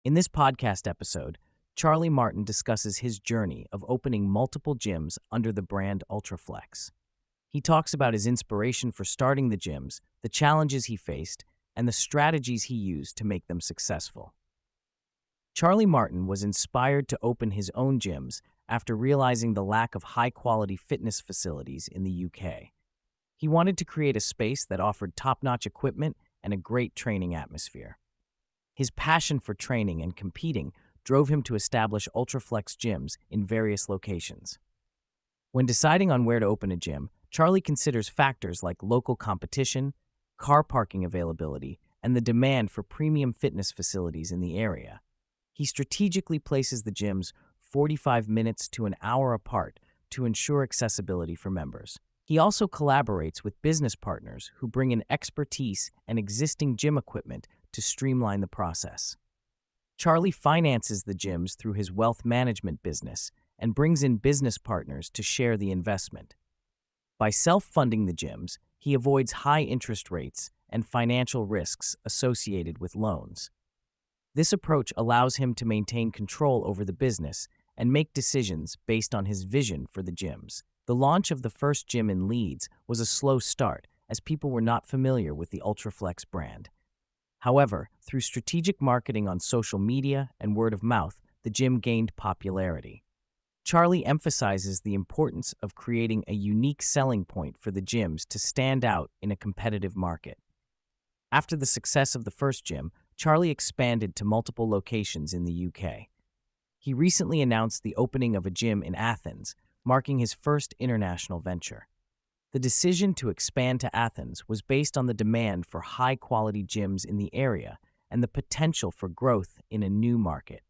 In this podcast episode, Charlie Martin discusses his journey of opening multiple gyms under the brand Ultraflex. He talks about his inspiration for starting the gyms, the challenges he faced, and the strategies he used to make them successful. Charlie Martin was inspired to open his own gyms after realizing the lack of high-quality fitness facilities in the UK. He wanted to create a space that offered top-notch equipment and a great training atmosphere. His passion for training and competing drove him to establish Ultraflex gyms in various locations. When deciding on where to open a gym, Charlie considers factors like local competition, car parking availability, and the demand for premium fitness facilities in the area. He strategically places the gyms 45 minutes to an hour apart to ensure accessibility for members. He also collaborates with business partners who bring in expertise and existing gym equipment to streamline the process. Charlie finances the gyms through his wealth management business and brings in business partners to share the investment. By self-funding the gyms, he avoids high interest rates and financial risks associated with loans. This approach allows him to maintain control over the business and make decisions based on his vision for the gyms. The launch of the first gym in Leeds was a slow start, as people were not familiar with the Ultraflex brand. However, through strategic marketing on social media and word of mouth, the gym gained popularity. Charlie emphasizes the importance of creating a unique selling point for the gyms to stand out in a competitive market. After the success of the first gym, Charlie expanded to multiple locations in the UK. He recently announced the opening of a gym in Athens, marking his first international venture. The decision to expand to Athens was based on the demand for high-quality gyms in the area and the potential for growth in a new market.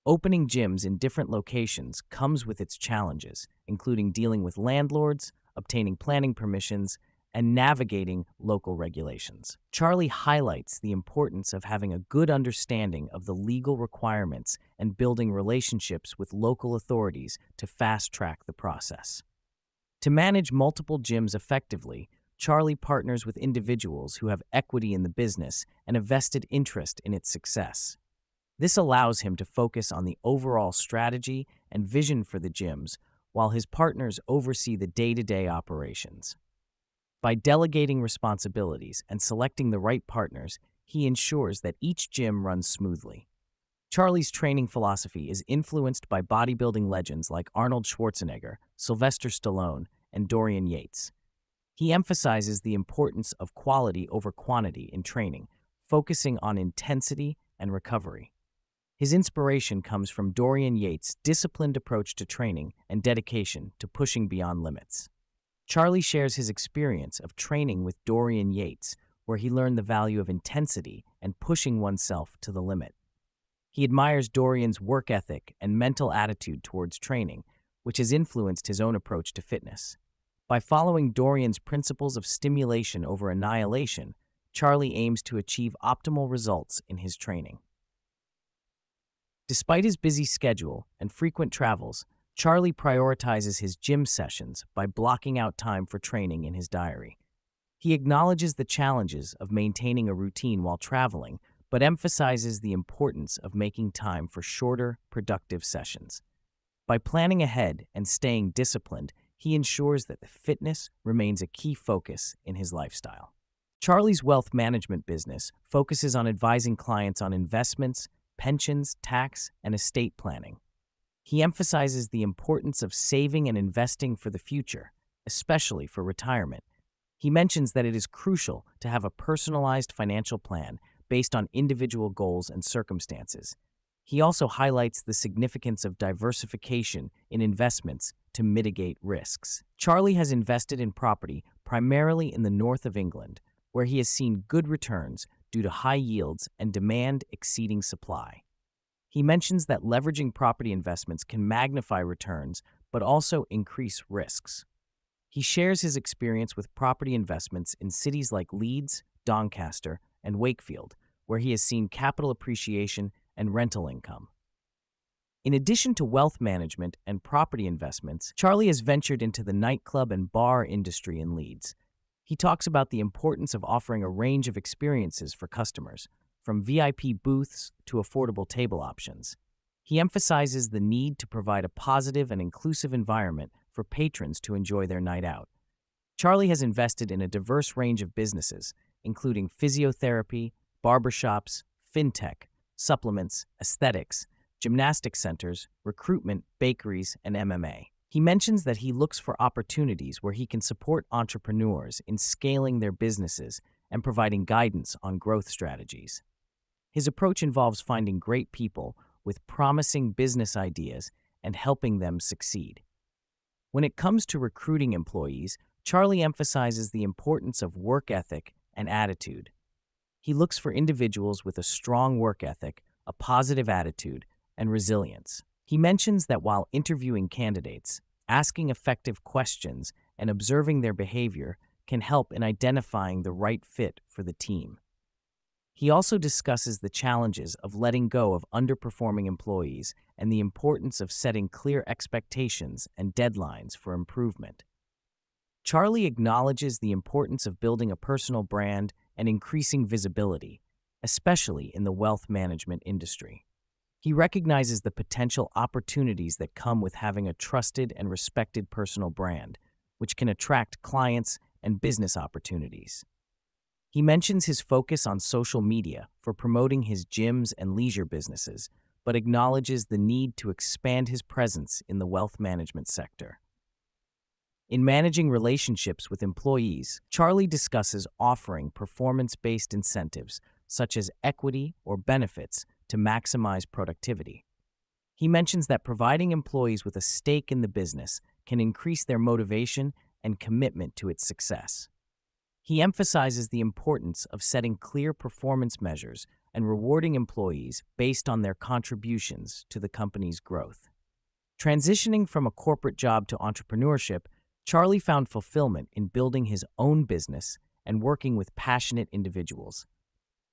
Opening gyms in different locations comes with its challenges, including dealing with landlords, obtaining planning permissions, and navigating local regulations. Charlie highlights the importance of having a good understanding of the legal requirements and building relationships with local authorities to fast-track the process. To manage multiple gyms effectively, Charlie partners with individuals who have equity in the business and a vested interest in its success. This allows him to focus on the overall strategy and vision for the gyms, while his partners oversee the day-to-day operations. By delegating responsibilities and selecting the right partners, he ensures that each gym runs smoothly. Charlie's training philosophy is influenced by bodybuilding legends like Arnold Schwarzenegger, Sylvester Stallone, and Dorian Yates. He emphasizes the importance of quality over quantity in training, focusing on intensity and recovery. His inspiration comes from Dorian Yates' disciplined approach to training and dedication to pushing beyond limits. Charlie shares his experience of training with Dorian Yates, where he learned the value of intensity and pushing oneself to the limit. He admires Dorian's work ethic and mental attitude towards training, which has influenced his own approach to fitness. By following Dorian's principles of stimulation over annihilation, Charlie aims to achieve optimal results in his training. Despite his busy schedule and frequent travels, Charlie prioritizes his gym sessions by blocking out time for training in his diary. He acknowledges the challenges of maintaining a routine while traveling, but emphasizes the importance of making time for shorter, productive sessions. By planning ahead and staying disciplined, he ensures that the fitness remains a key focus in his lifestyle. Charlie's wealth management business focuses on advising clients on investments, pensions, tax, and estate planning. He emphasizes the importance of saving and investing for the future, especially for retirement. He mentions that it is crucial to have a personalized financial plan based on individual goals and circumstances. He also highlights the significance of diversification in investments to mitigate risks. Charlie has invested in property primarily in the north of England, where he has seen good returns due to high yields and demand exceeding supply. He mentions that leveraging property investments can magnify returns but also increase risks. He shares his experience with property investments in cities like Leeds, Doncaster, and Wakefield, where he has seen capital appreciation and rental income. In addition to wealth management and property investments, Charlie has ventured into the nightclub and bar industry in Leeds. He talks about the importance of offering a range of experiences for customers, from VIP booths to affordable table options. He emphasizes the need to provide a positive and inclusive environment for patrons to enjoy their night out. Charlie has invested in a diverse range of businesses, including physiotherapy, barbershops, fintech, supplements, aesthetics, gymnastic centers, recruitment, bakeries, and MMA. He mentions that he looks for opportunities where he can support entrepreneurs in scaling their businesses and providing guidance on growth strategies. His approach involves finding great people with promising business ideas and helping them succeed. When it comes to recruiting employees, Charlie emphasizes the importance of work ethic and attitude. He looks for individuals with a strong work ethic, a positive attitude, and resilience. He mentions that while interviewing candidates, asking effective questions and observing their behavior can help in identifying the right fit for the team. He also discusses the challenges of letting go of underperforming employees and the importance of setting clear expectations and deadlines for improvement. Charlie acknowledges the importance of building a personal brand and increasing visibility, especially in the wealth management industry. He recognizes the potential opportunities that come with having a trusted and respected personal brand, which can attract clients and business opportunities. He mentions his focus on social media for promoting his gyms and leisure businesses, but acknowledges the need to expand his presence in the wealth management sector. In managing relationships with employees, Charlie discusses offering performance-based incentives such as equity or benefits to maximize productivity. He mentions that providing employees with a stake in the business can increase their motivation and commitment to its success. He emphasizes the importance of setting clear performance measures and rewarding employees based on their contributions to the company's growth. Transitioning from a corporate job to entrepreneurship, Charlie found fulfillment in building his own business and working with passionate individuals.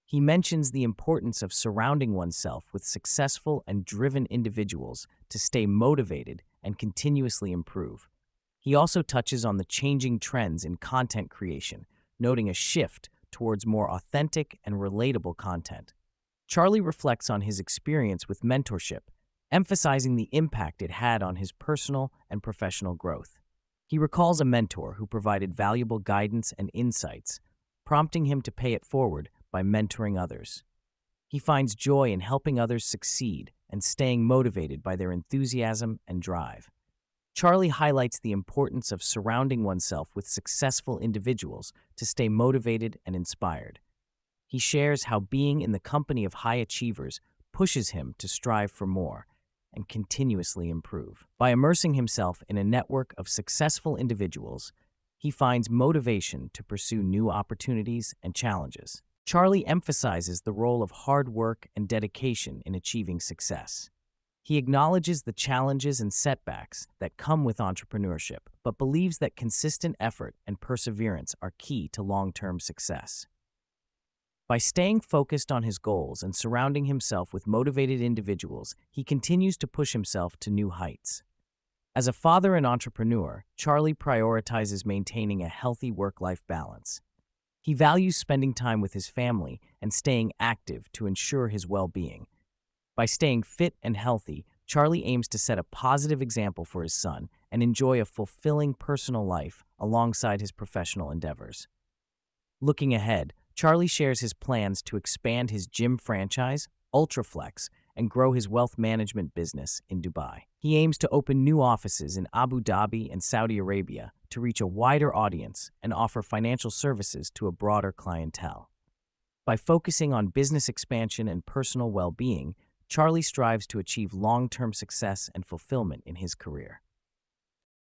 He mentions the importance of surrounding oneself with successful and driven individuals to stay motivated and continuously improve. He also touches on the changing trends in content creation, noting a shift towards more authentic and relatable content. Charlie reflects on his experience with mentorship, emphasizing the impact it had on his personal and professional growth. He recalls a mentor who provided valuable guidance and insights, prompting him to pay it forward by mentoring others. He finds joy in helping others succeed and staying motivated by their enthusiasm and drive. Charlie highlights the importance of surrounding oneself with successful individuals to stay motivated and inspired. He shares how being in the company of high achievers pushes him to strive for more and continuously improve. By immersing himself in a network of successful individuals, he finds motivation to pursue new opportunities and challenges. Charlie emphasizes the role of hard work and dedication in achieving success. He acknowledges the challenges and setbacks that come with entrepreneurship, but believes that consistent effort and perseverance are key to long-term success. By staying focused on his goals and surrounding himself with motivated individuals, he continues to push himself to new heights. As a father and entrepreneur, Charlie prioritizes maintaining a healthy work-life balance. He values spending time with his family and staying active to ensure his well-being. By staying fit and healthy, Charlie aims to set a positive example for his son and enjoy a fulfilling personal life alongside his professional endeavors. Looking ahead, Charlie shares his plans to expand his gym franchise, Ultraflex, and grow his wealth management business in Dubai. He aims to open new offices in Abu Dhabi and Saudi Arabia to reach a wider audience and offer financial services to a broader clientele. By focusing on business expansion and personal well-being, Charlie strives to achieve long-term success and fulfillment in his career.